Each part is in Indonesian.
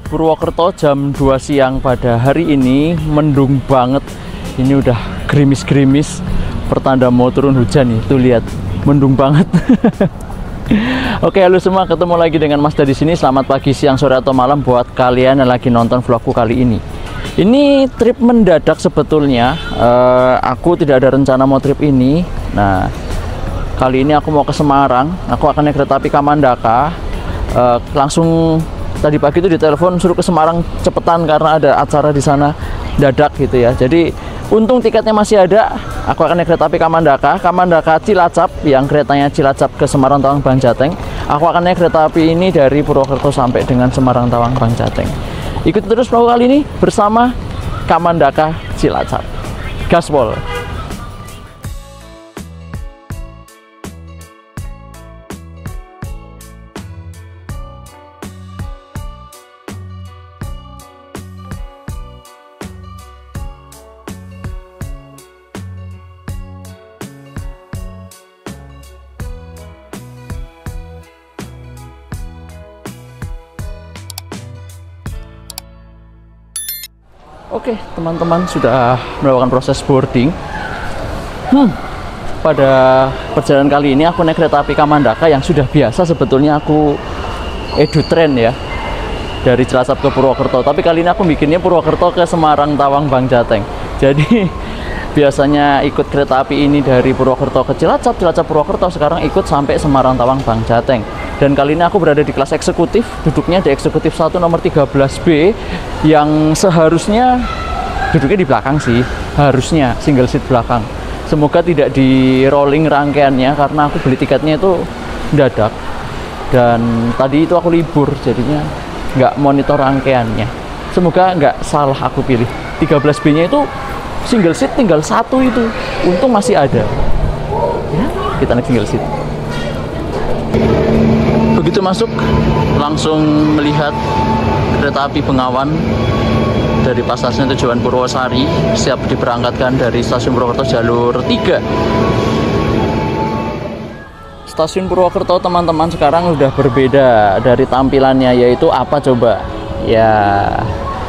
Purwokerto jam 2 siang pada hari ini mendung banget. Ini udah gerimis-gerimis, pertanda mau turun hujan nih. Tuh lihat, mendung banget. Oke, halo semua, ketemu lagi dengan Mas di sini. Selamat pagi, siang, sore atau malam buat kalian yang lagi nonton vlogku kali ini. Ini trip mendadak sebetulnya. Aku tidak ada rencana mau trip ini. Nah, kali ini aku mau ke Semarang. Aku akan naik kereta api Kamandaka. Langsung tadi pagi itu ditelepon suruh ke Semarang cepetan karena ada acara di sana dadak gitu ya. Jadi untung tiketnya masih ada. Aku akan naik kereta api Kamandaka Cilacap, yang keretanya Cilacap ke Semarang Tawang Bang Jateng. Aku akan naik kereta api ini dari Purwokerto sampai dengan Semarang Tawang Bang Jateng. Ikuti terus vlog kali ini bersama Kamandaka Cilacap. Gaspol. Oke, teman-teman sudah melakukan proses boarding. Pada perjalanan kali ini aku naik kereta api Kamandaka yang sudah biasa sebetulnya aku EduTrain ya, dari Cilacap ke Purwokerto. Tapi kali ini aku bikinnya Purwokerto ke Semarang Tawang Bang Jateng. Jadi biasanya ikut kereta api ini dari Purwokerto ke Cilacap, Cilacap Purwokerto, sekarang ikut sampai Semarang Tawang Bang Jateng. Dan kali ini aku berada di kelas eksekutif, duduknya di eksekutif 1 nomor 13B, yang seharusnya duduknya di belakang sih, harusnya single seat belakang. Semoga tidak di rolling rangkaiannya karena aku beli tiketnya itu mendadak. Dan tadi itu aku libur, jadinya nggak monitor rangkaiannya. Semoga nggak salah aku pilih. 13B-nya itu single seat tinggal satu itu, untung masih ada. Ya, kita naik single seat. Begitu masuk, langsung melihat kereta api Bengawan dari Pasasnya tujuan Purwosari, siap diberangkatkan dari stasiun Purwokerto jalur 3. Stasiun Purwokerto teman-teman sekarang udah berbeda dari tampilannya, yaitu apa coba? Ya,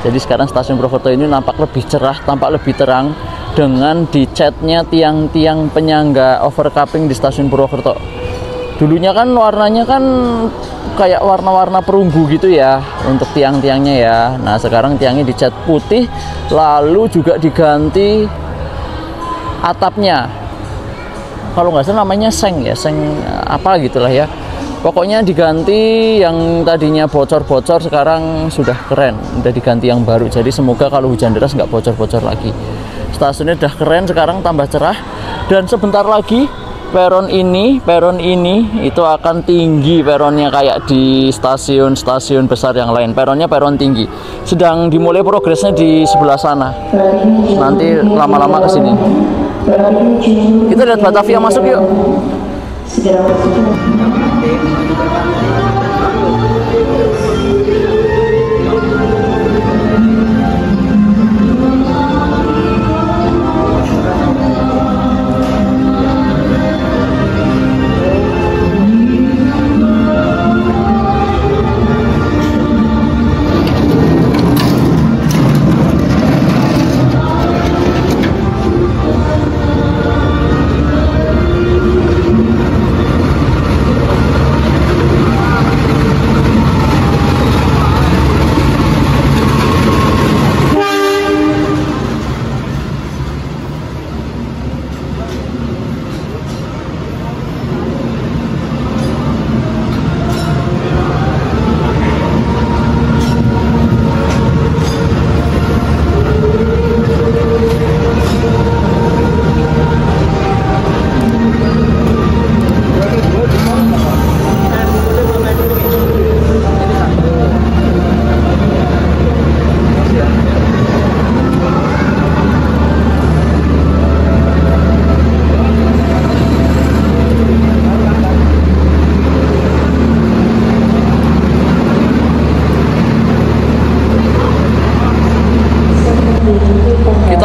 jadi sekarang stasiun Purwokerto ini nampak lebih cerah, tampak lebih terang dengan dicatnya tiang-tiang penyangga overcapping di stasiun Purwokerto. Dulunya kan warnanya kan kayak warna-warna perunggu gitu ya untuk tiang-tiangnya ya. Nah, sekarang tiangnya dicat putih, lalu juga diganti atapnya. Kalau nggak salah namanya seng ya, seng apa gitulah ya. Pokoknya diganti, yang tadinya bocor-bocor sekarang sudah keren, udah diganti yang baru. Jadi semoga kalau hujan deras nggak bocor-bocor lagi. Stasiunnya udah keren, sekarang tambah cerah. Dan sebentar lagi peron ini itu akan tinggi peronnya kayak di stasiun-stasiun besar yang lain. Peronnya peron tinggi. Sedang dimulai progresnya di sebelah sana. Nanti lama-lama ke sini. Kita lihat Batavia masuk yuk.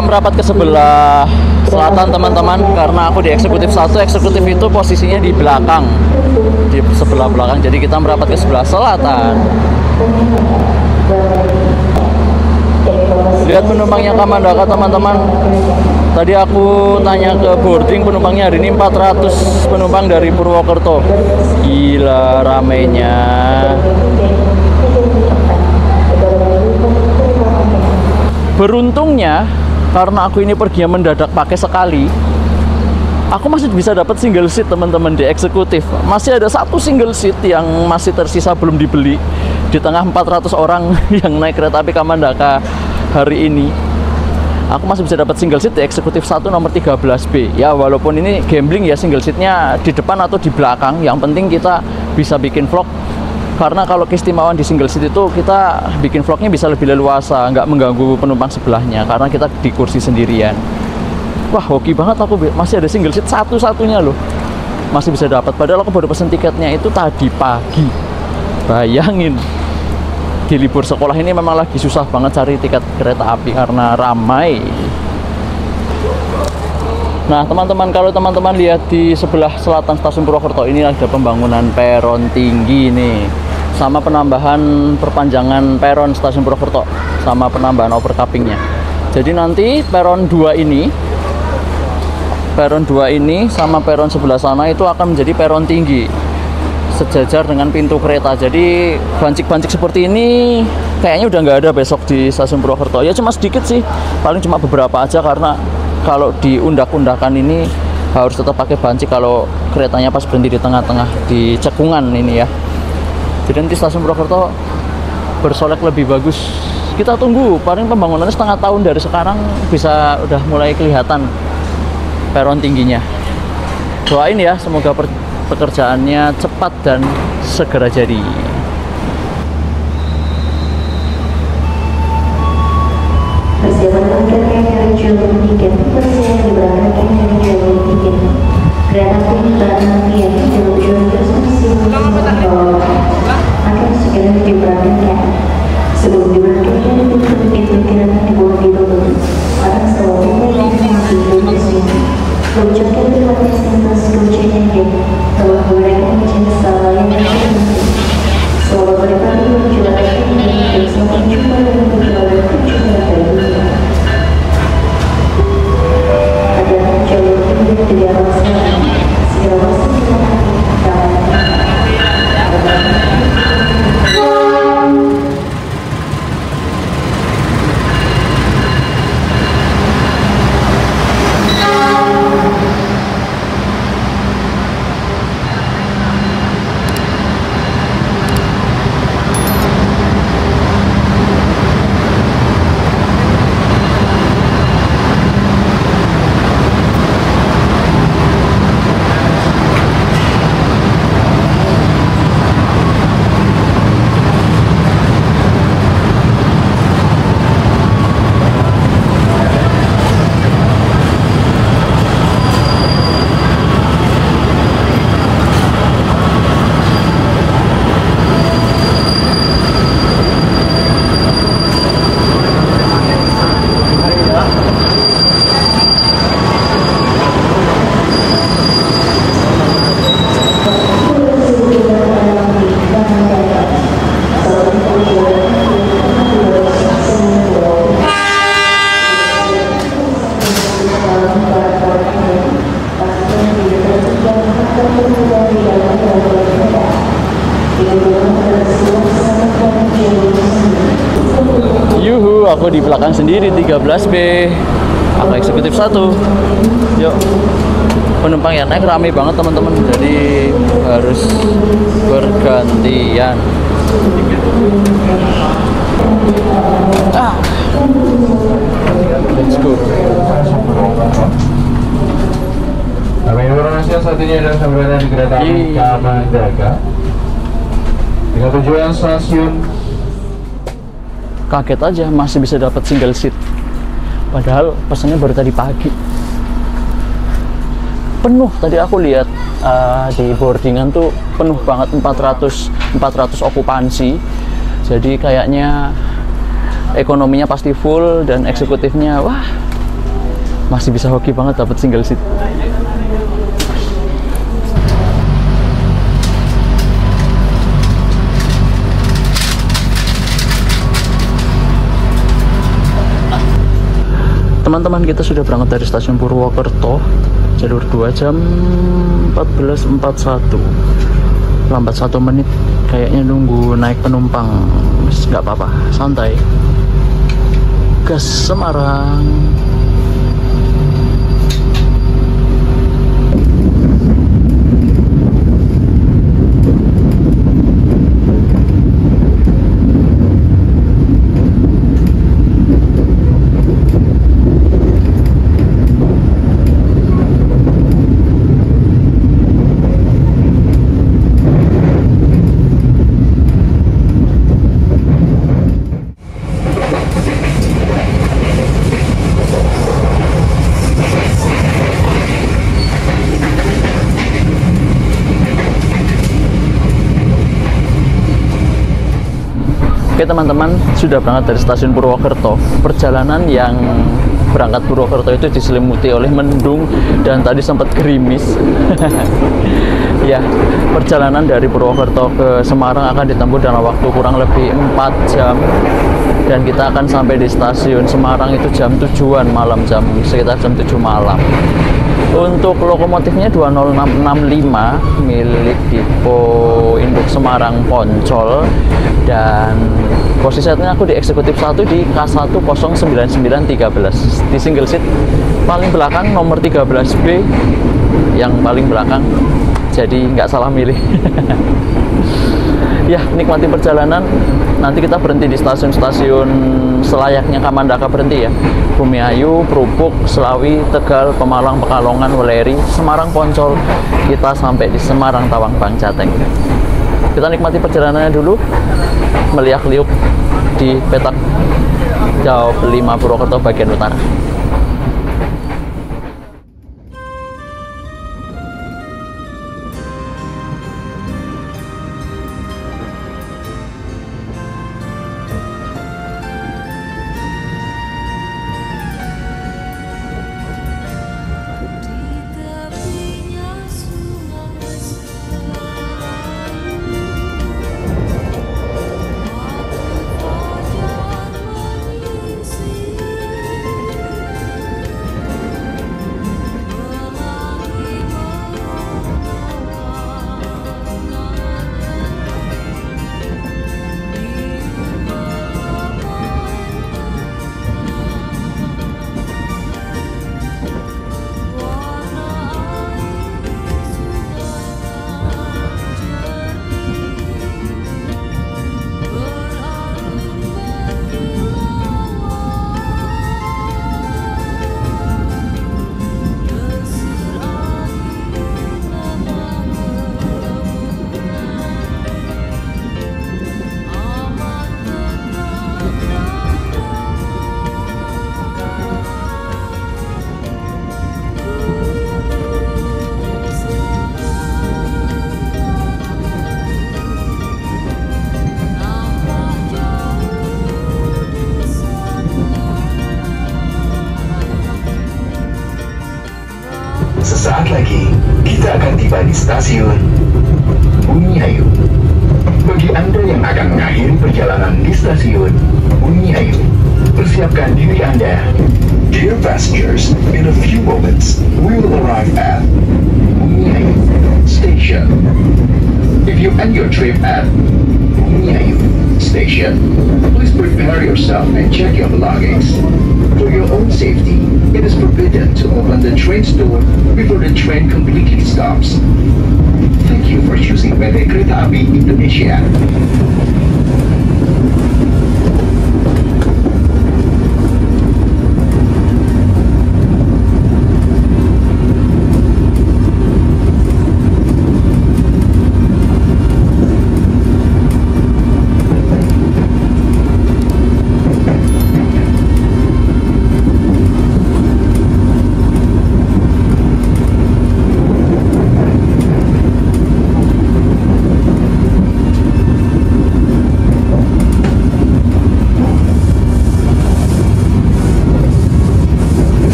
Merapat ke sebelah selatan teman-teman, karena aku di eksekutif 1. Eksekutif itu posisinya di belakang, di sebelah belakang, jadi kita merapat ke sebelah selatan. Lihat penumpangnya Kamandaka teman-teman. Tadi aku tanya ke boarding, penumpangnya hari ini 400 penumpang dari Purwokerto. Gila ramainya. Beruntungnya karena aku ini pergi mendadak pakai sekali, aku masih bisa dapat single seat teman-teman di eksekutif. Masih ada satu single seat yang masih tersisa belum dibeli di tengah 400 orang yang naik kereta api Kamandaka hari ini. Aku masih bisa dapat single seat di eksekutif 1 nomor 13B. Ya walaupun ini gambling ya, single seatnya di depan atau di belakang, yang penting kita bisa bikin vlog. Karena kalau keistimewaan di single seat itu kita bikin vlognya bisa lebih leluasa, nggak mengganggu penumpang sebelahnya karena kita di kursi sendirian. Wah hoki banget, aku masih ada single seat satu-satunya loh, masih bisa dapat. Padahal aku baru pesen tiketnya itu tadi pagi. Bayangin, di libur sekolah ini memang lagi susah banget cari tiket kereta api karena ramai. Nah teman-teman, kalau teman-teman lihat di sebelah selatan stasiun Purwokerto ini ada pembangunan peron tinggi nih, sama penambahan perpanjangan peron stasiun Purwokerto, sama penambahan overcappingnya. Jadi nanti peron 2 ini sama peron sebelah sana itu akan menjadi peron tinggi, sejajar dengan pintu kereta. Jadi bancik-bancik seperti ini kayaknya udah nggak ada besok di stasiun Purwokerto. Ya cuma sedikit sih, paling cuma beberapa aja, karena kalau di undak-undakan ini harus tetap pakai bancik kalau keretanya pas berhenti di tengah-tengah di cekungan ini ya. Jadi nanti stasiun Purwokerto bersolek lebih bagus. Kita tunggu, paling pembangunannya setengah tahun dari sekarang bisa udah mulai kelihatan peron tingginya. Doain ya, semoga pekerjaannya cepat dan segera jadi. Persiapan angkatnya dari jalur tiket, persiapan diberangkatkan dari jalur tiket. Kereta api berangkatnya jalur akan segera diberangkatkan. Sebelum diberangkatkan pintu kereta dibuat ditutup. Akan selalu informasi di sini. Mengucapkan terima kasih atas kepercayaannya telah memberikan jasa layanan. Selamat menikmati perjalanan ini dan sampai jumpa dalam perjalanan berikutnya. Ada jalur tinggi di arah sana. Segera masuk ke Yuhu, aku di belakang sendiri 13B. Aku eksekutif 1. Yuk. Penumpang yang naik rame banget teman-teman. Jadi harus bergantian. Let's go. Kami informasi yang satunya adalah berada di kereta api Kamandaka dengan tujuan stasiun. Kaget aja masih bisa dapat single seat, padahal pesannya baru tadi pagi. Penuh tadi aku lihat di boardingan tuh penuh banget, 400 okupansi. Jadi kayaknya ekonominya pasti full dan eksekutifnya wah masih bisa hoki banget dapat single seat. teman-teman, kita sudah berangkat dari stasiun Purwokerto, jalur 2 jam 14.41. Lambat 1 menit, kayaknya nunggu naik penumpang. Nggak apa-apa, santai. Gas Semarang. Oke teman-teman, sudah berangkat dari stasiun Purwokerto. Perjalanan yang berangkat Purwokerto itu diselimuti oleh mendung dan tadi sempat gerimis. Ya, perjalanan dari Purwokerto ke Semarang akan ditempuh dalam waktu kurang lebih 4 jam. Dan kita akan sampai di stasiun Semarang itu jam 7-an malam, sekitar jam 7 malam. Untuk lokomotifnya 20665 milik Dipo Induk Semarang Poncol, dan posisinya aku di eksekutif 1 di K1099913 di single seat paling belakang, nomor 13B yang paling belakang, jadi nggak salah milih. Ya, nikmati perjalanan. Nanti kita berhenti di stasiun-stasiun selayaknya Kamandaka berhenti ya. Bumiayu, Prupuk, Selawi, Tegal, Pemalang, Pekalongan, Weleri, Semarang, Poncol. Kita sampai di Semarang, Tawang, Bang Jateng. Kita nikmati perjalanannya dulu, meliak-liuk di petak Daop 5 Purwokerto bagian utara. Sesaat lagi, kita akan tiba di stasiun Bumiayu. Bagi Anda yang akan mengakhiri perjalanan di stasiun Bumiayu, persiapkan diri Anda. Dear passengers, in a few moments, we will arrive at Bumiayu Station. If you end your trip at Bumiayu Station, please prepare yourself and check your belongings. For your own safety, it is forbidden to open the train's door before the train completely stops. Thank you for choosing PT Kereta Api Indonesia.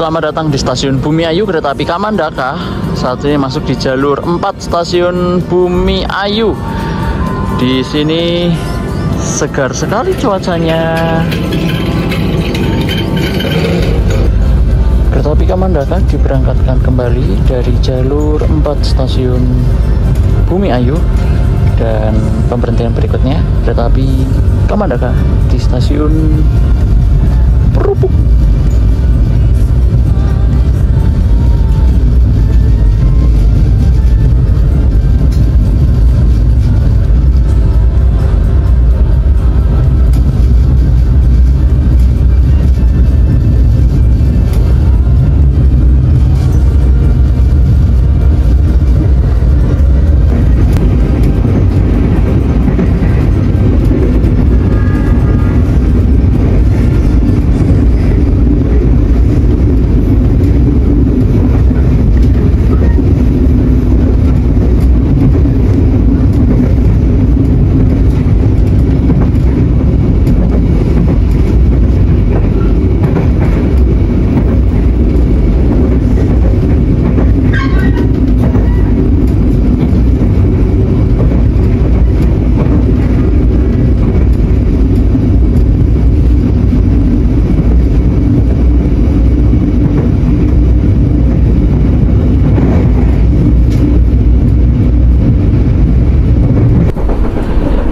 Selamat datang di stasiun Bumiayu Kereta Api Kamandaka. Saat ini masuk di jalur 4 stasiun Bumi Ayu. Di sini segar sekali cuacanya. Kereta api Kamandaka diberangkatkan kembali dari jalur 4 stasiun Bumi Ayu. Dan pemberhentian berikutnya kereta api Kamandaka di stasiun Perupuk.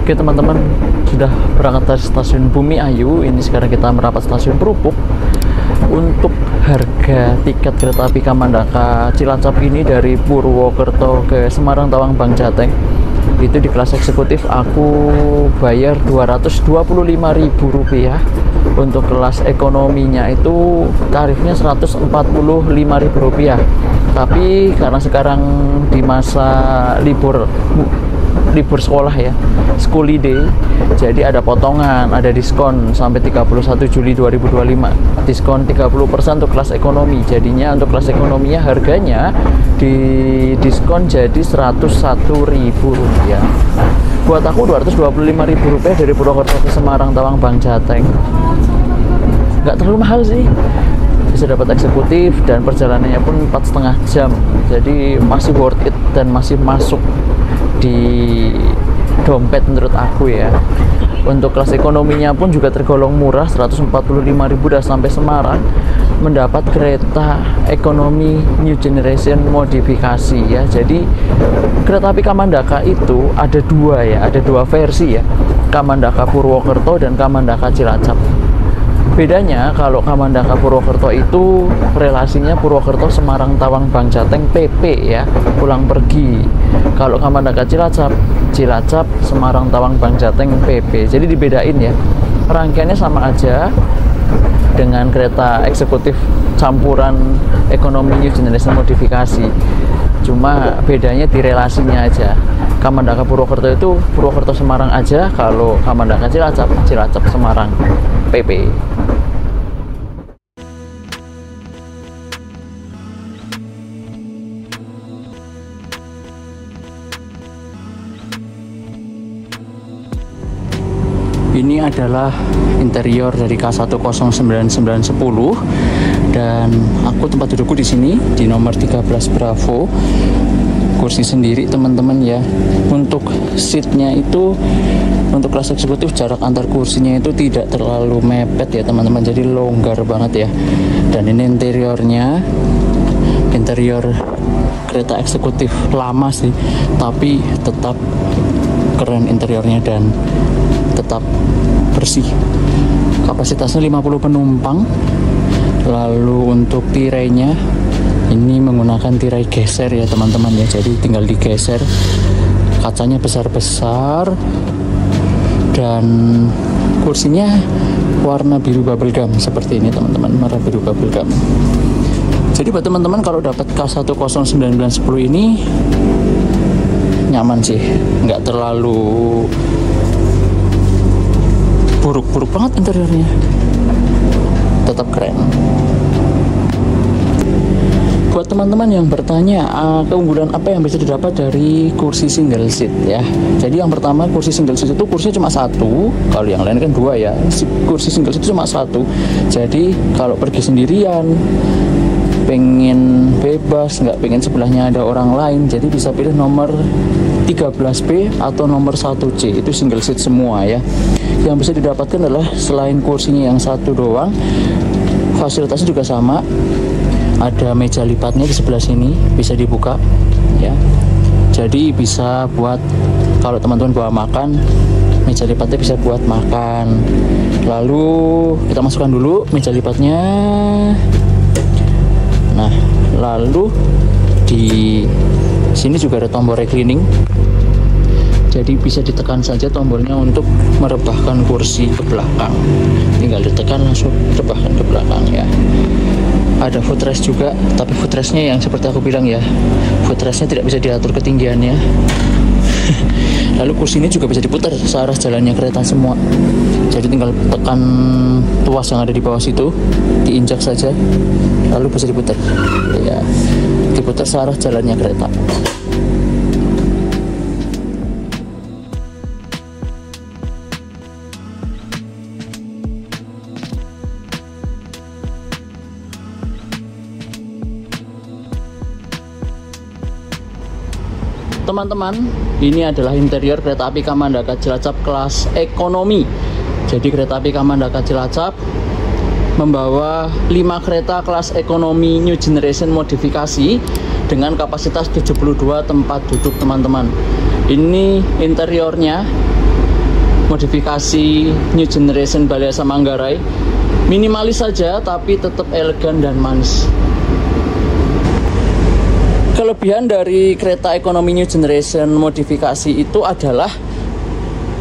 Oke teman-teman, sudah berangkat dari stasiun Bumi Ayu. Ini sekarang kita merapat stasiun Perupuk. Untuk harga tiket kereta api Kamandaka Cilacap ini dari Purwokerto ke Semarang Tawang Bang Jateng, itu di kelas eksekutif aku bayar Rp225.000. Untuk kelas ekonominya itu tarifnya Rp145.000. Tapi karena sekarang di masa libur sekolah ya, school day, jadi ada potongan, ada diskon sampai 31 Juli 2025, diskon 30% untuk kelas ekonomi. Jadinya untuk kelas ekonominya harganya di diskon jadi Rp101.000. Buat aku Rp225.000 dari Purwokerto ke Semarang Tawang Bang Jateng nggak terlalu mahal sih. Bisa dapat eksekutif dan perjalanannya pun 4,5 jam, jadi masih worth it dan masih masuk di dompet menurut aku ya. Untuk kelas ekonominya pun juga tergolong murah, Rp145.000 udah sampai Semarang, mendapat kereta ekonomi new generation modifikasi ya. Jadi kereta api Kamandaka itu ada dua ya, ada dua versi ya, Kamandaka Purwokerto dan Kamandaka Cilacap. Bedanya kalau Kamandaka Purwokerto itu relasinya Purwokerto Semarang Tawang Bang Jateng PP ya, pulang pergi. Kalau Kamandaka Cilacap Semarang Tawang Bang Jateng PP. Jadi dibedain ya. Rangkaiannya sama aja dengan kereta eksekutif campuran ekonomi new generation modifikasi. Cuma bedanya di relasinya aja. Kamandaka Purwokerto itu Purwokerto Semarang aja, kalau Kamandaka Cilacap Semarang PP. Ini adalah interior dari K109-910 dan aku tempat dudukku di sini di nomor 13 Bravo. Kursi sendiri teman-teman ya. Untuk seatnya itu untuk kelas eksekutif jarak antar kursinya itu tidak terlalu mepet ya teman-teman, jadi longgar banget ya. Dan ini interiornya, interior kereta eksekutif lama sih, tapi tetap keren interiornya dan tetap bersih. Kapasitasnya 50 penumpang. Lalu untuk tirainya ini menggunakan tirai geser ya teman-teman ya, jadi tinggal digeser. Kacanya besar-besar dan kursinya warna biru bubblegum seperti ini teman-teman, warna biru bubblegum. Jadi buat teman-teman kalau dapat K109-910 ini nyaman sih, nggak terlalu buruk-buruk banget interiornya, tetap keren. Buat teman-teman yang bertanya keunggulan apa yang bisa didapat dari kursi single seat ya, jadi yang pertama kursi single seat itu kursinya cuma satu, kalau yang lain kan dua ya. Kursi single seat itu cuma satu, jadi kalau pergi sendirian pengen bebas, nggak pengen sebelahnya ada orang lain, jadi bisa pilih nomor 13B atau nomor 1C. Itu single seat semua ya. Yang bisa didapatkan adalah selain kursinya yang satu doang, fasilitasnya juga sama. Ada meja lipatnya di sebelah sini, bisa dibuka ya. Jadi bisa buat kalau teman-teman bawa makan, meja lipatnya bisa buat makan. Lalu kita masukkan dulu meja lipatnya. Nah, lalu di sini juga ada tombol reclining. Jadi bisa ditekan saja tombolnya untuk merebahkan kursi ke belakang. Tinggal ditekan langsung rebahkan ke belakang ya. Ada footrest juga, tapi footrestnya yang seperti aku bilang ya, footrestnya tidak bisa diatur ketinggiannya. Lalu kursi ini juga bisa diputar searah jalannya kereta semua. Jadi tinggal tekan tuas yang ada di bawah situ, diinjak saja, lalu bisa diputar. Ya, diputar searah jalannya kereta. Teman-teman, ini adalah interior kereta api Kamandaka Cilacap kelas ekonomi. Jadi kereta api Kamandaka Cilacap membawa 5 kereta kelas ekonomi New Generation modifikasi dengan kapasitas 72 tempat duduk, teman-teman. Ini interiornya modifikasi New Generation Balai Manggarai. Minimalis saja tapi tetap elegan dan manis. Kelebihan dari kereta ekonomi New Generation modifikasi itu adalah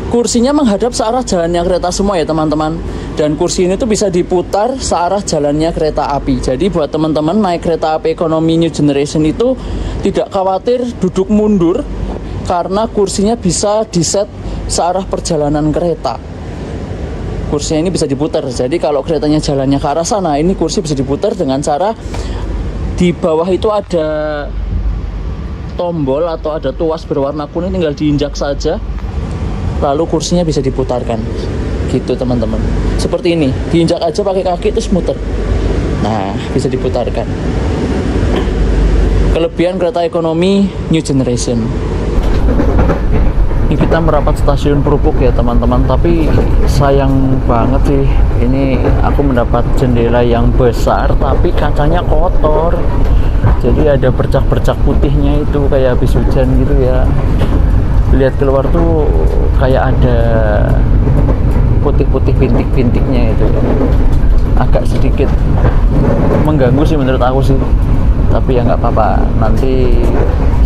kursinya menghadap searah jalannya kereta semua ya teman-teman. Dan kursi ini tuh bisa diputar searah jalannya kereta api. Jadi buat teman-teman naik kereta api ekonomi New Generation itu tidak khawatir duduk mundur, karena kursinya bisa diset searah perjalanan kereta. Kursinya ini bisa diputar. Jadi kalau keretanya jalannya ke arah sana, ini kursi bisa diputar dengan cara di bawah itu ada tombol atau ada tuas berwarna kuning, tinggal diinjak saja lalu kursinya bisa diputarkan gitu teman-teman. Seperti ini, diinjak aja pakai kaki terus muter. Nah, bisa diputarkan. Kelebihan kereta ekonomi New Generation. Ini kita merapat stasiun Prupuk ya teman-teman, tapi sayang banget sih, ini aku mendapat jendela yang besar tapi kacanya kotor. Jadi ada bercak-bercak putihnya itu kayak habis hujan gitu ya. Lihat keluar tuh kayak ada putih-putih bintik-bintiknya itu ya. Agak sedikit mengganggu sih menurut aku sih. Tapi ya nggak apa-apa, nanti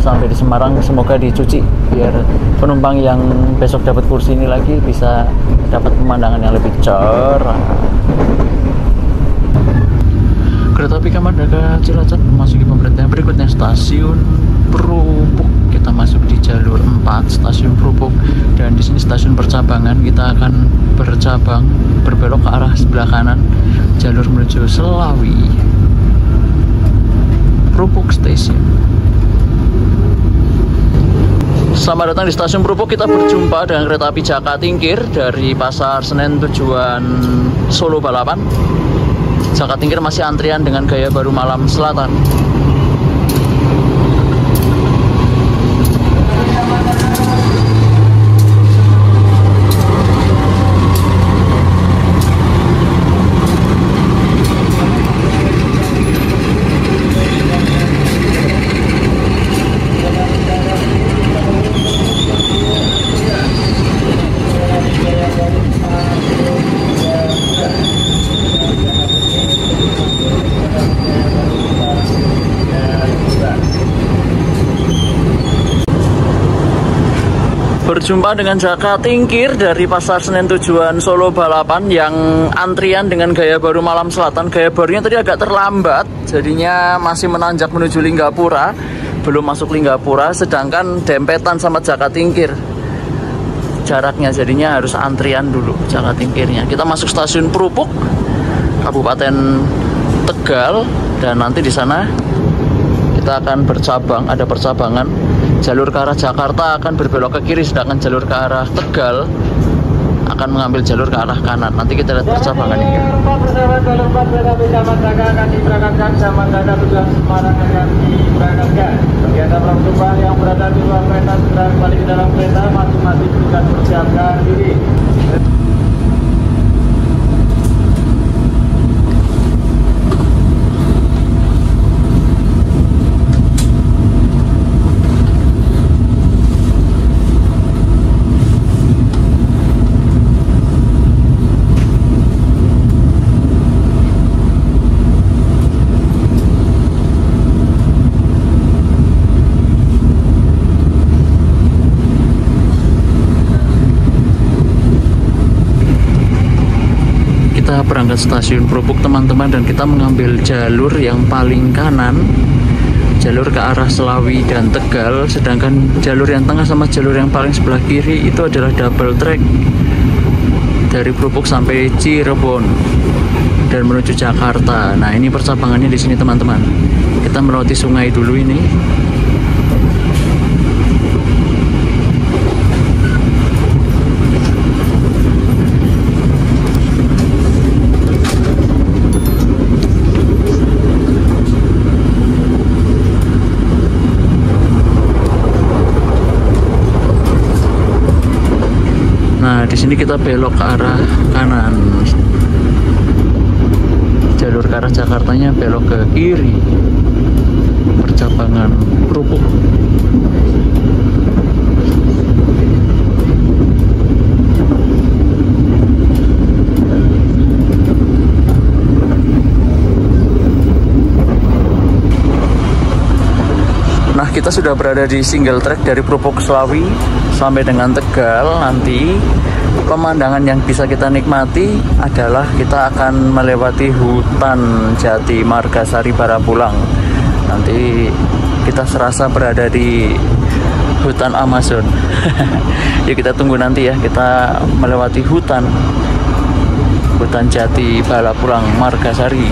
sampai di Semarang semoga dicuci biar penumpang yang besok dapat kursi ini lagi bisa dapat pemandangan yang lebih cerah. Kereta api Kamandaka Cilacap memasuki pemberhentian berikutnya stasiun Prupuk. Kita masuk di jalur 4 stasiun Prupuk, dan di sini stasiun percabangan. Kita akan bercabang berbelok ke arah sebelah kanan, jalur menuju Selawi. Prupuk Station. Selamat datang di stasiun Prupuk. Kita berjumpa dengan kereta api Jaka Tingkir dari Pasar Senen tujuan Solo Balapan. Jaka Tingkir masih antrian dengan gaya baru Malam Selatan. Berjumpa dengan Jaka Tingkir dari Pasar Senen tujuan Solo Balapan yang antrian dengan gaya baru Malam Selatan. Gaya barunya tadi agak terlambat, jadinya masih menanjak menuju Linggapura, belum masuk Linggapura, sedangkan dempetan sama Jaka Tingkir jaraknya, jadinya harus antrian dulu Jaka Tingkirnya. Kita masuk stasiun Prupuk, Kabupaten Tegal, dan nanti di sana kita akan bercabang, ada percabangan. Jalur ke arah Jakarta akan berbelok ke kiri, sedangkan jalur ke arah Tegal akan mengambil jalur ke arah kanan. Nanti kita lihat percabangannya. Pesawat jalur 4 kereta api Samandaka akan diberangkatkan. Samandaka tujuan Semarang akan diberangkatkan. Bagi Anda penumpang yang berada di luar kereta segera kembali ke dalam kereta, masing-masing juga persiapkan diri. Berangkat stasiun Krupuk teman-teman, dan kita mengambil jalur yang paling kanan, jalur ke arah Selawi dan Tegal, sedangkan jalur yang tengah sama jalur yang paling sebelah kiri itu adalah double track dari Krupuk sampai Cirebon dan menuju Jakarta. Nah, ini percabangannya di sini teman-teman. Kita melewati sungai dulu ini. Nah, di sini kita belok ke arah kanan. Jalur ke arah Jakartanya belok ke kiri. Percabangan Krupuk. Nah, kita sudah berada di single track dari Krupuk Selawi sampai dengan Tegal. Nanti pemandangan yang bisa kita nikmati adalah kita akan melewati hutan Jati Margasari Barapulang. Nanti kita serasa berada di hutan Amazon. Ya, kita tunggu nanti ya, kita melewati hutan Jati Barapulang Margasari.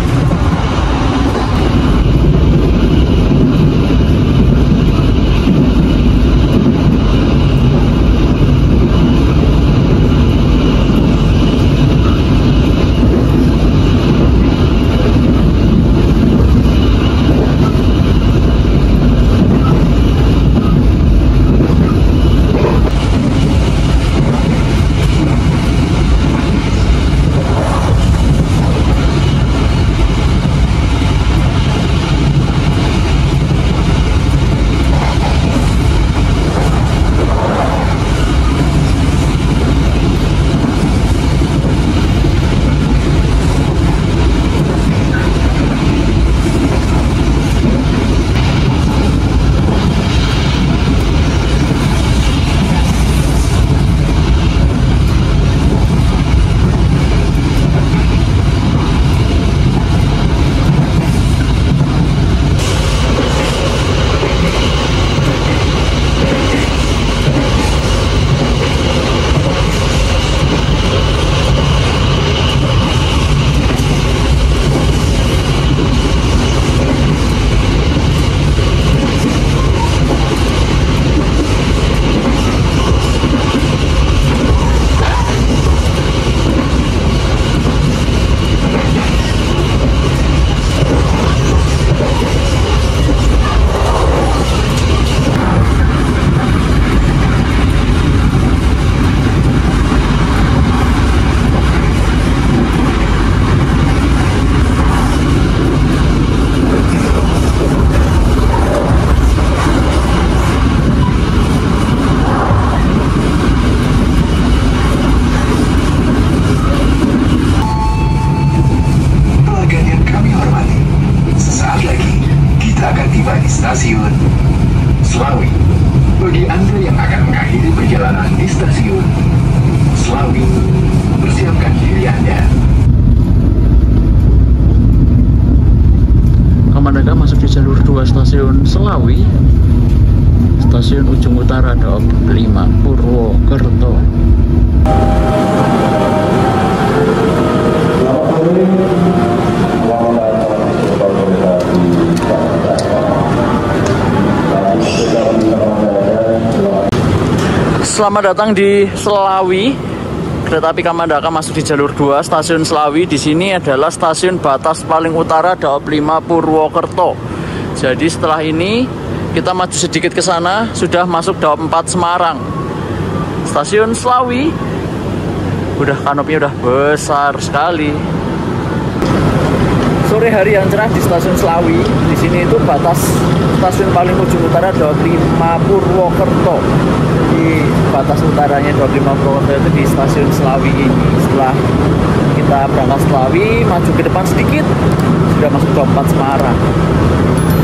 stasiun Selawi. Bagi Anda yang akan mengakhiri perjalanan di stasiun Selawi, persiapkan diri Anda. Kamandaka masuk di jalur 2 stasiun Selawi. Stasiun ujung utara Daop 5 Purwokerto. Selamat datang di Selawi, kereta api Kamandaka masuk di jalur 2 stasiun Slawi. Di sini adalah stasiun batas paling utara Daop 5 Purwokerto. Jadi setelah ini kita maju sedikit ke sana, sudah masuk Daop 4 Semarang. Stasiun Slawi. Udah kanopinya udah besar sekali. Sore hari yang cerah di stasiun Slawi. Di sini itu batas stasiun paling ujung utara Daop 5 Purwokerto. Di batas utaranya Daop 5 Purwokerto itu di stasiun Slawi ini. Setelah kita berangkat Slawi, maju ke depan sedikit, sudah masuk Daop 4 Semarang.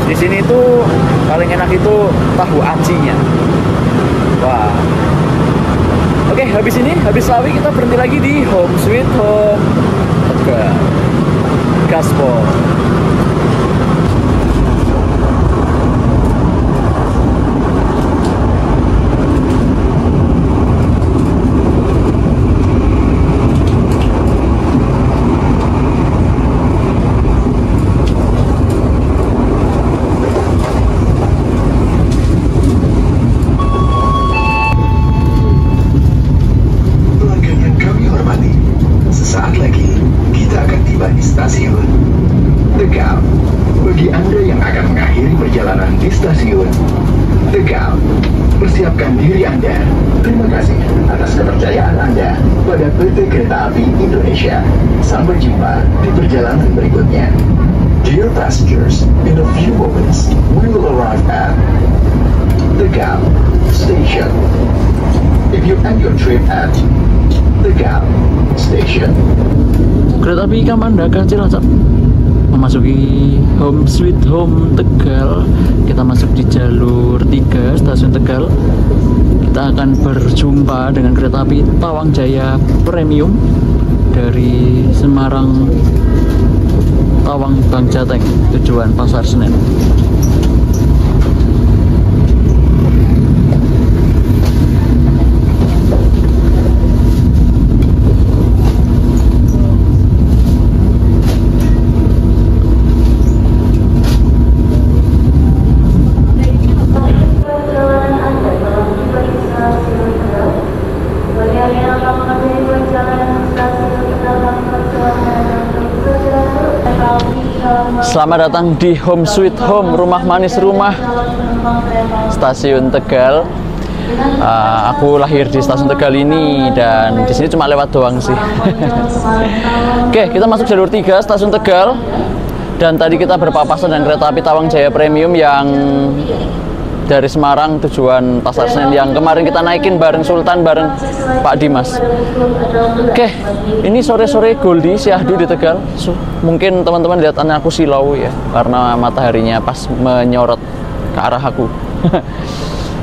Di sini itu paling enak itu tahu acinya. Wah. Oke, habis Slawi kita berhenti lagi di Home Sweet Home Tegal. Gaspol. Tegal. Bagi Anda yang akan mengakhiri perjalanan di stasiun Tegal, persiapkan diri Anda. Terima kasih atas kepercayaan Anda pada PT Kereta Api Indonesia. Sampai jumpa di perjalanan berikutnya. Dear passengers, in a few moments we will arrive at Tegal Station. If you end your trip at Tegal Station. Kereta api Kamandaka Cilacap memasuki Home Sweet Home Tegal. Kita masuk di jalur 3 stasiun Tegal. Kita akan berjumpa dengan kereta api Tawang Jaya Premium dari Semarang Tawang Bang Jateng tujuan Pasar Senen. Selamat datang di Home Sweet Home, rumah manis rumah stasiun Tegal. Aku lahir di stasiun Tegal ini dan di sini cuma lewat doang sih. Oke, kita masuk jalur 3 stasiun Tegal. Dan tadi kita berpapasan dengan kereta api Tawang Jaya Premium yang dari Semarang tujuan Pasar Senen yang kemarin kita naikin bareng Sultan, bareng Pak Dimas. Oke, ini sore-sore Goldie Syahdu di Tegal. Mungkin teman-teman lihat aku silau ya, karena mataharinya pas menyorot ke arah aku.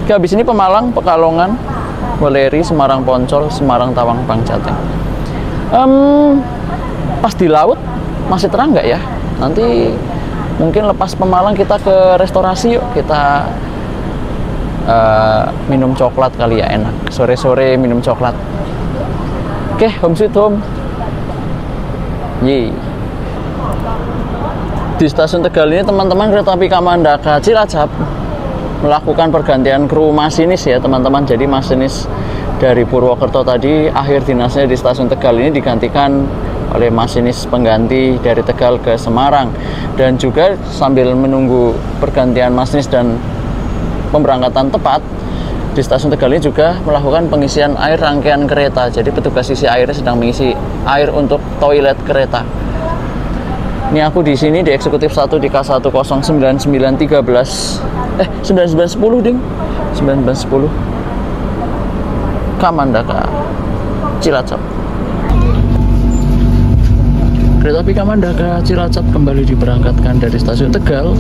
Oke, habis ini Pemalang, Pekalongan, Weleri, Semarang Poncol, Semarang Tawang Bang Jateng. Pas di laut masih terang nggak ya? Nanti mungkin lepas Pemalang kita ke restorasi yuk, kita minum coklat kali ya, enak sore-sore minum coklat. Oke, Home Sweet Home. Yeay. Di stasiun Tegal ini teman-teman kereta api Kamandaka Cilacap melakukan pergantian kru masinis ya teman-teman. Jadi masinis dari Purwokerto tadi akhir dinasnya di stasiun Tegal ini digantikan oleh masinis pengganti dari Tegal ke Semarang. Dan juga sambil menunggu pergantian masinis dan pemberangkatan tepat, di stasiun Tegal ini juga melakukan pengisian air rangkaian kereta. Jadi petugas isi airnya sedang mengisi air untuk toilet kereta. Ini aku di sini di eksekutif 1 di K1099913 9910 ding 9910 Kamandaka Cilacap. Kereta api Kamandaka Cilacap kembali diberangkatkan dari stasiun Tegal.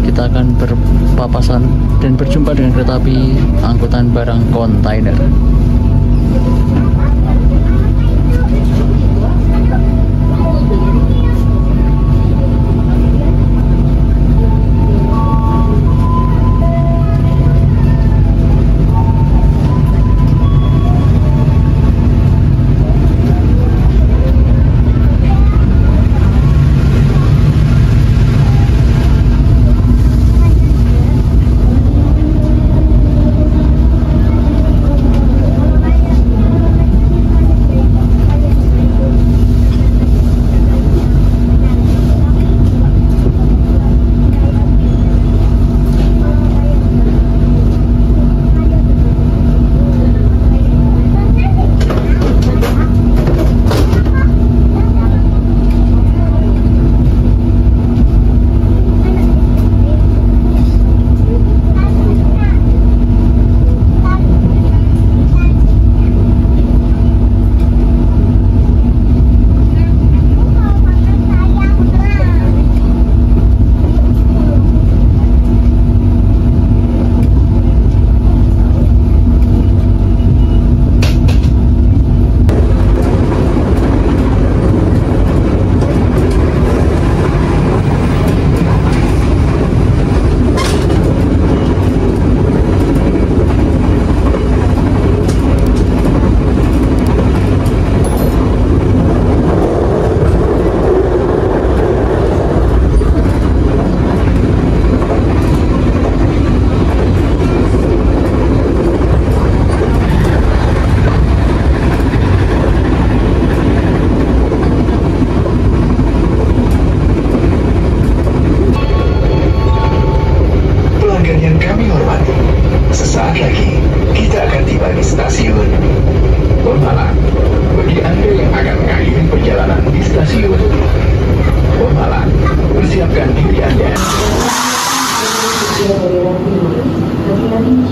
Kita akan berpapasan dan berjumpa dengan kereta api angkutan barang kontainer.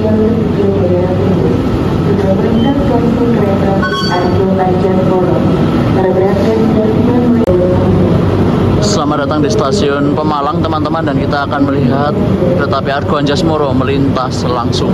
jalur tujuan daerah timur. Sudah melintas stasiun kereta Arjo Banjar Polo. Para berangkat dilakukan Selamat datang di stasiun Pemalang teman-teman, dan kita akan melihat kereta api Argo Anjasmoro melintas langsung.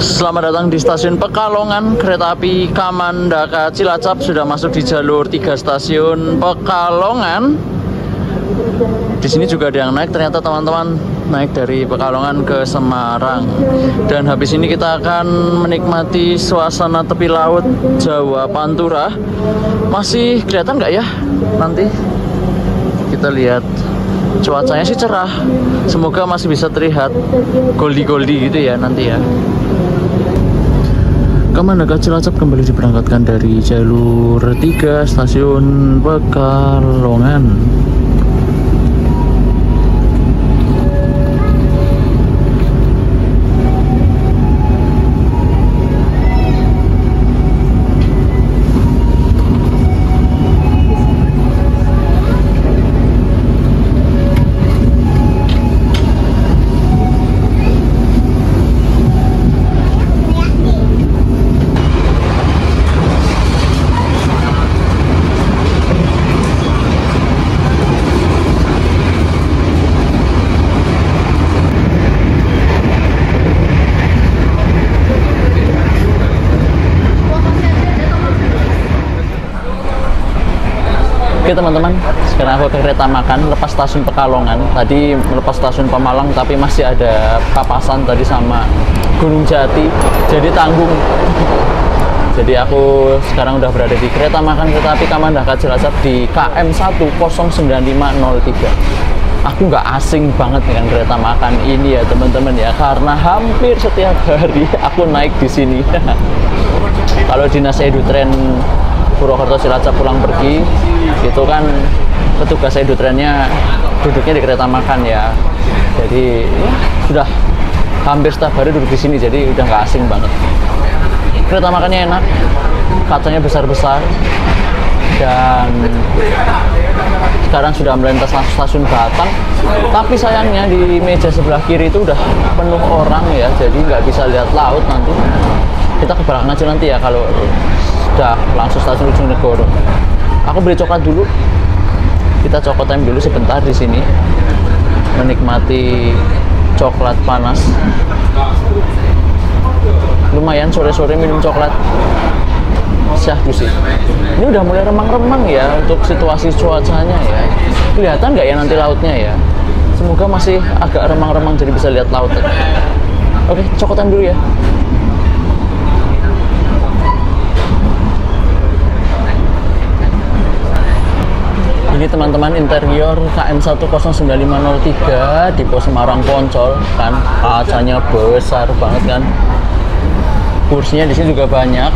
Selamat datang di stasiun Pekalongan. Kereta api Kamandaka Cilacap sudah masuk di jalur 3 stasiun Pekalongan. Di sini juga ada yang naik ternyata teman-teman, naik dari Pekalongan ke Semarang. Dan habis ini kita akan menikmati suasana tepi laut Jawa Pantura. Masih kelihatan nggak ya? Nanti kita lihat. Cuacanya sih cerah. Semoga masih bisa terlihat goldi-goldi gitu ya nanti ya. Kamandaka Cilacap kembali diberangkatkan dari jalur 3 stasiun Pekalongan. Oke teman-teman, sekarang aku ke kereta makan lepas stasiun Pekalongan. Tadi melepas stasiun Pemalang, tapi masih ada papasan tadi sama Gunung Jati, jadi tanggung. Jadi aku sekarang udah berada di kereta makan kereta api Kamandaka Cilacap di KM 109.503. Aku nggak asing banget dengan kereta makan ini ya teman-teman ya, karena hampir setiap hari aku naik di sini. Kalau dinas edutren Purwokerto Cilacap pulang pergi itu kan petugas edutrennya duduknya di kereta makan ya, jadi ya, sudah hampir setiap hari duduk di sini, jadi udah nggak asing banget. Kereta makannya enak, kacanya besar-besar, dan sekarang sudah melintas stasiun Batang. Tapi sayangnya di meja sebelah kiri itu udah penuh orang ya, jadi nggak bisa lihat laut nanti. Kita ke belakang aja nanti ya kalau udah langsung stasiun Bojonegoro. Aku beli coklat dulu. Kita coklat time dulu sebentar di sini, menikmati coklat panas. Lumayan sore-sore minum coklat. Syahdu sih. Ini udah mulai remang-remang ya untuk situasi cuacanya ya. Kelihatan nggak ya nanti lautnya ya? Semoga masih agak remang-remang jadi bisa lihat laut. Oke, coklat time dulu ya. Ini teman-teman interior KM 1090503 Depo Semarang Poncol kan, kacanya besar banget kan. Kursinya di sini juga banyak.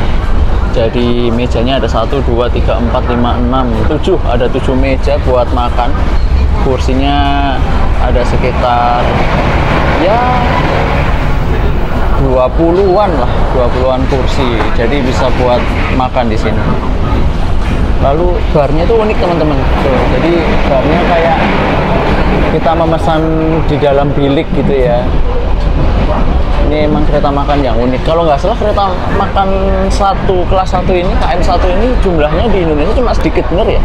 Jadi mejanya ada 1, 2, 3, 4, 5, 6, 7. Ada 7 meja buat makan. Kursinya ada sekitar ya 20-an lah, 20-an kursi. Jadi bisa buat makan di sini. Lalu barnya itu unik teman-teman. Jadi barnya kayak kita memesan di dalam bilik gitu ya. Ini emang kereta makan yang unik. Kalau nggak salah kereta makan kelas 1 ini, KM 1 ini jumlahnya di Indonesia cuma sedikit, bener ya?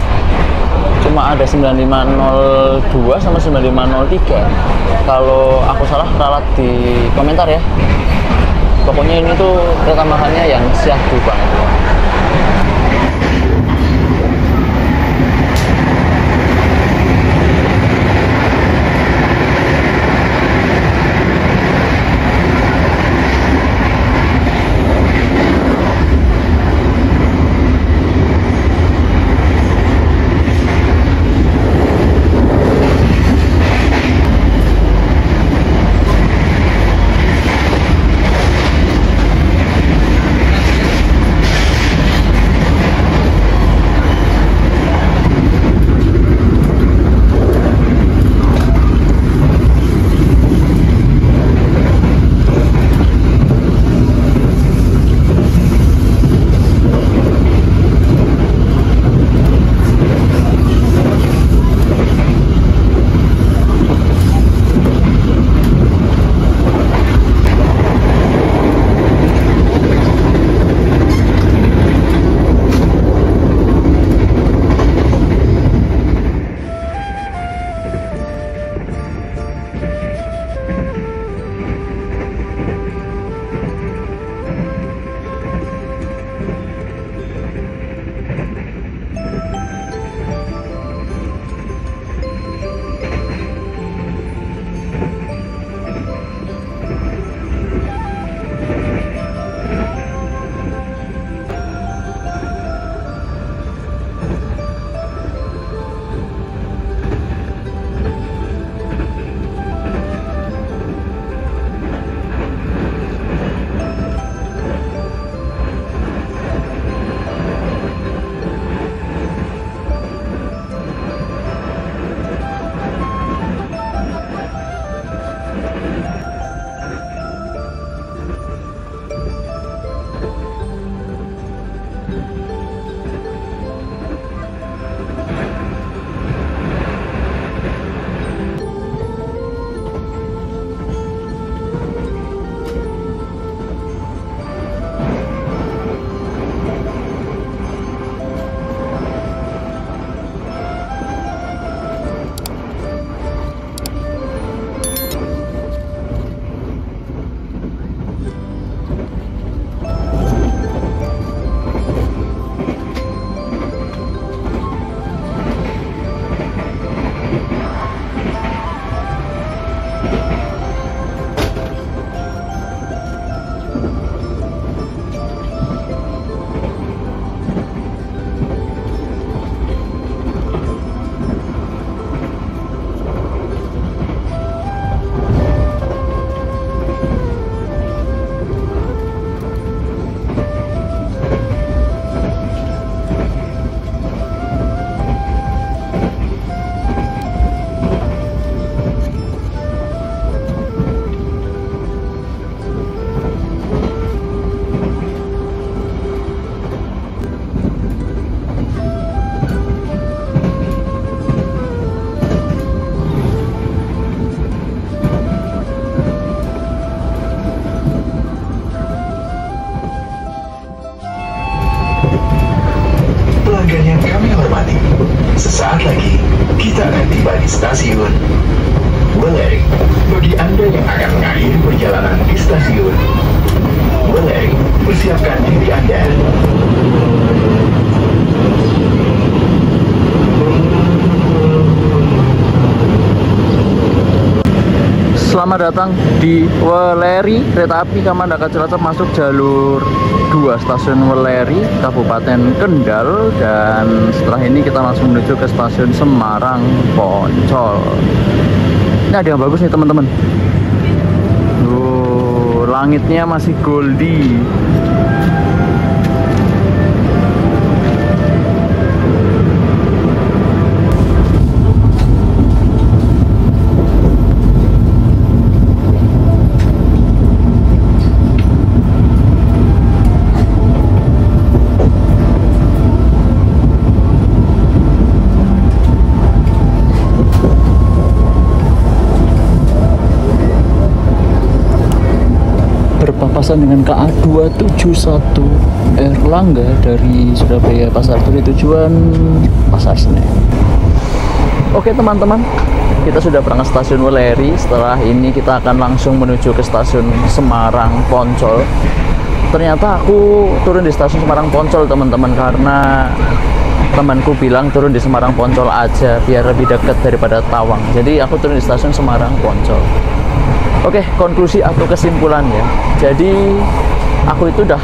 Cuma ada 9502 sama 9503. Kalau aku salah ralat di komentar ya. Pokoknya ini tuh kereta makannya yang syahdu banget. Sesaat lagi, kita akan tiba di stasiun Weleri. Bagi Anda yang akan mengakhiri perjalanan di stasiun Weleri, persiapkan diri Anda. Selamat datang di Weleri, kereta api Kamandaka Cilacap masuk jalur 2 stasiun Weleri, Kabupaten Kendal. Dan setelah ini kita langsung menuju ke stasiun Semarang Poncol. Ini ada yang bagus nih teman-teman. Langitnya masih goldi. Berpapasan dengan KA 271 Erlangga dari Surabaya Pasar Turi tujuan Pasar Senen. Oke teman-teman, kita sudah berangkat stasiun Weleri. Setelah ini kita akan langsung menuju ke stasiun Semarang Poncol. Ternyata aku turun di stasiun Semarang Poncol teman-teman, karena temanku bilang turun di Semarang Poncol aja biar lebih dekat daripada Tawang. Jadi aku turun di stasiun Semarang Poncol. Oke, konklusi atau kesimpulannya. Jadi aku itu udah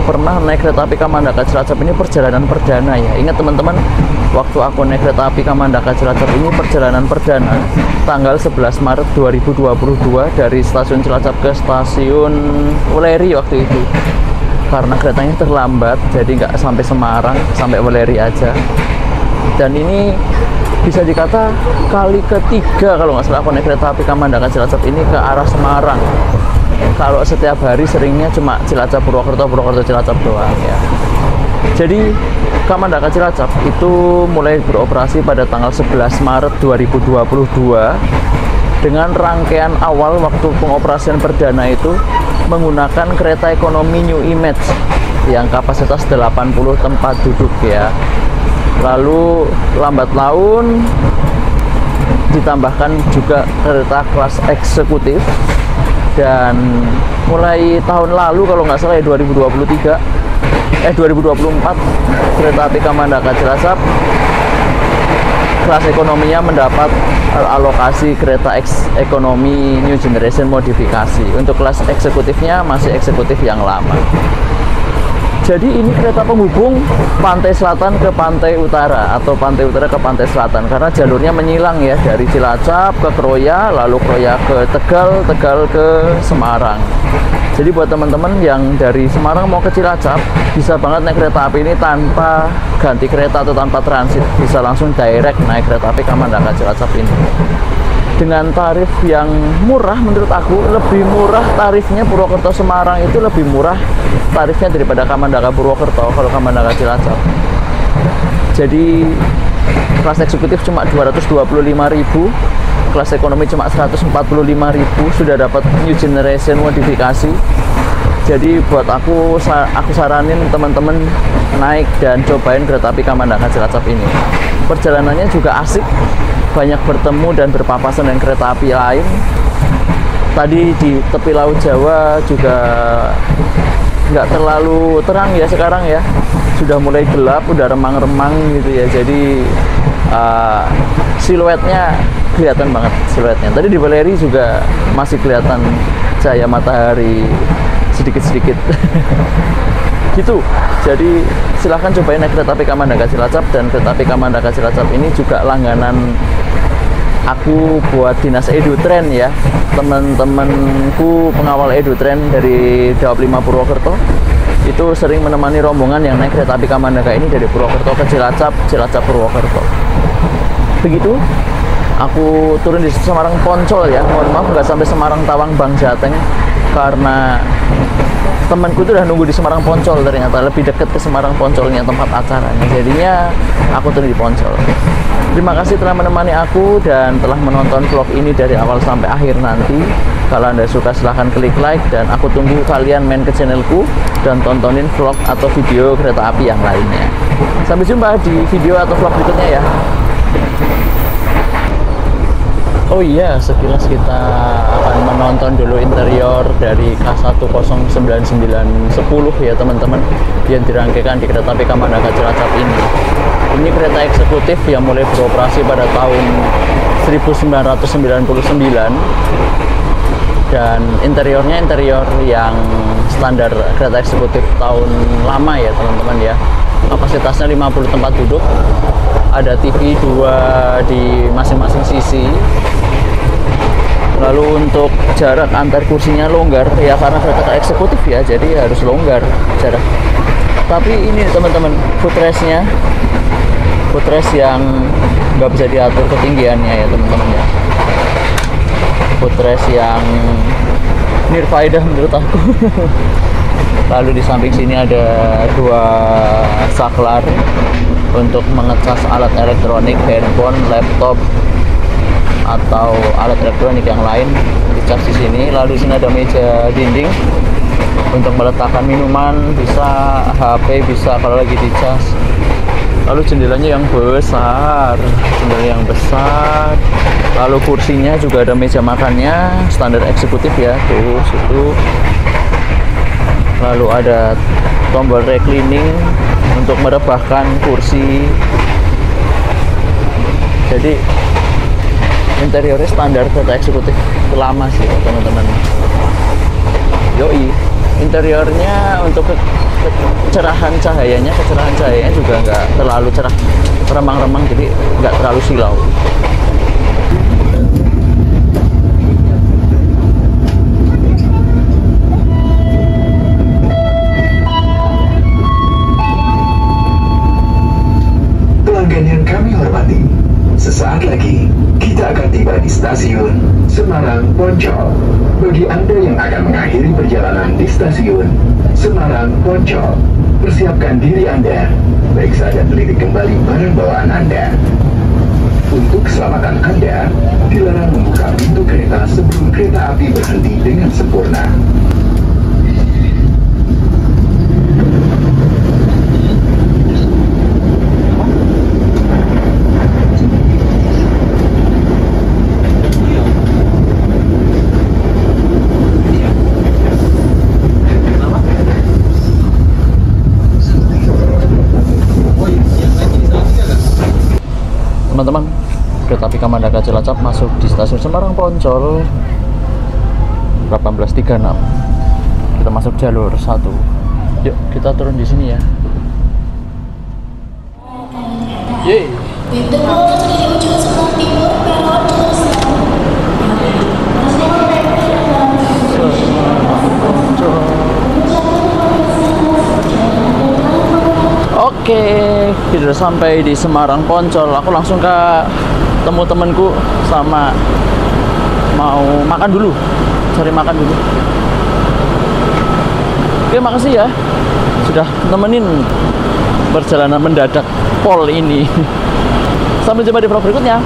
pernah naik kereta api Kamandaka Cilacap ini perjalanan perdana ya. Ingat teman-teman, waktu aku naik kereta api Kamandaka Cilacap ini perjalanan perdana tanggal 11 Maret 2022 dari stasiun Cilacap ke stasiun Weleri waktu itu. Karena keretanya terlambat, jadi nggak sampai Semarang, sampai Weleri aja. Dan ini bisa dikata kali ketiga kalau nggak salah aku naik kereta api Kamandaka Cilacap ini ke arah Semarang. Kalau setiap hari seringnya cuma Cilacap Purwokerto, Purwokerto Cilacap doang ya. Jadi Kamandaka Cilacap itu mulai beroperasi pada tanggal 11 Maret 2022 dengan rangkaian awal waktu pengoperasian perdana itu menggunakan kereta ekonomi New Image yang kapasitas 80 tempat duduk ya. Lalu lambat laun ditambahkan juga kereta kelas eksekutif. Dan mulai tahun lalu kalau nggak salah ya 2024 kereta api Kamandaka Cilacap kelas ekonominya mendapat alokasi kereta ekonomi New Generation modifikasi. Untuk kelas eksekutifnya masih eksekutif yang lama. Jadi ini kereta penghubung pantai selatan ke pantai utara atau pantai utara ke pantai selatan, karena jalurnya menyilang ya, dari Cilacap ke Kroya, lalu Kroya ke Tegal, Tegal ke Semarang. Jadi buat teman-teman yang dari Semarang mau ke Cilacap, bisa banget naik kereta api ini tanpa ganti kereta atau tanpa transit, bisa langsung direct naik kereta api Kamandaka Cilacap ini. Dengan tarif yang murah, menurut aku lebih murah tarifnya Purwokerto Semarang itu lebih murah tarifnya daripada Kamandaka Purwokerto kalau Kamandaka Cilacap. Jadi kelas eksekutif cuma 225.000, kelas ekonomi cuma 145.000, sudah dapat New Generation modifikasi. Jadi buat aku saranin teman-teman naik dan cobain kereta api Kamandaka Cilacap ini. Perjalanannya juga asik, banyak bertemu dan berpapasan dengan kereta api lain. Tadi di tepi Laut Jawa juga nggak terlalu terang ya sekarang ya, sudah mulai gelap, udah remang-remang gitu ya. Jadi siluetnya kelihatan banget siluetnya. Tadi di Weleri juga masih kelihatan cahaya matahari sedikit-sedikit gitu. Jadi silahkan cobain naik kereta api Kamandaka Cilacap. Dan kereta api Kamandaka Cilacap ini juga langganan aku buat dinas EduTren ya. Teman-temanku pengawal EduTren dari Daop 5 Purwokerto itu sering menemani rombongan yang naik kereta api Kamandaka ini dari Purwokerto ke Cilacap, Cilacap Purwokerto. Begitu aku turun di Semarang Poncol ya. Mohon maaf nggak sampai Semarang Tawang Bang Jateng, karena temanku itu udah nunggu di Semarang Poncol, ternyata lebih dekat ke Semarang Poncolnya tempat acaranya. Jadinya aku turun di Poncol. Terima kasih telah menemani aku dan telah menonton vlog ini dari awal sampai akhir nanti. Kalau Anda suka silahkan klik like, dan aku tunggu kalian main ke channelku dan tontonin vlog atau video kereta api yang lainnya. Sampai jumpa di video atau vlog berikutnya ya. Oh iya, sekilas kita akan akan menonton dulu interior dari K1099910 ya teman-teman, yang dirangkaikan di kereta api Kamandaka Cilacap ini. Ini kereta eksekutif yang mulai beroperasi pada tahun 1999, dan interiornya interior yang standar kereta eksekutif tahun lama ya teman-teman ya. Kapasitasnya 50 tempat duduk, ada TV 2 di masing-masing sisi. Lalu untuk jarak antar kursinya longgar ya, karena kereta eksekutif ya, jadi harus longgar jarak. Tapi ini teman-teman, footrestnya, footrest yang nggak bisa diatur ketinggiannya ya teman-teman ya. Footrest yang nirfaedah menurut aku. Lalu di samping sini ada 2 saklar untuk mengecas alat elektronik, handphone, laptop, atau alat elektronik yang lain dicas di sini. Lalu di sini ada meja dinding untuk meletakkan minuman, bisa HP, bisa kalau lagi dicas. Lalu jendelanya yang besar, lalu kursinya juga ada meja makannya standar eksekutif ya, tuh situ. Lalu ada tombol reclining untuk merebahkan kursi. Jadi interiornya standar kereta eksekutif lama sih teman-teman. Yoi, interiornya untuk kecerahan cahayanya juga nggak terlalu cerah, remang-remang, jadi nggak terlalu silau. Pelanggan yang kami hormati, sesaat lagi kita akan tiba di stasiun Semarang Poncol. Bagi Anda yang akan mengakhiri perjalanan di stasiun Semarang Poncol, persiapkan diri Anda, periksa dan teliti kembali barang bawaan Anda. Untuk keselamatan Anda, dilarang membuka pintu kereta sebelum kereta api berhenti dengan sempurna. Teman-teman, kereta api Kamandaka Cilacap masuk di stasiun Semarang Poncol 18.36. Kita masuk jalur 1. Yuk kita turun di sini ya. Yeay. Pintu keluar di ujung sebelah timur peron Oke, kita udah sampai di Semarang Poncol. Aku langsung ke temu temenku, sama mau makan dulu, cari makan dulu. Oke, makasih ya sudah nemenin perjalanan mendadak Pol ini. Sampai jumpa di vlog berikutnya.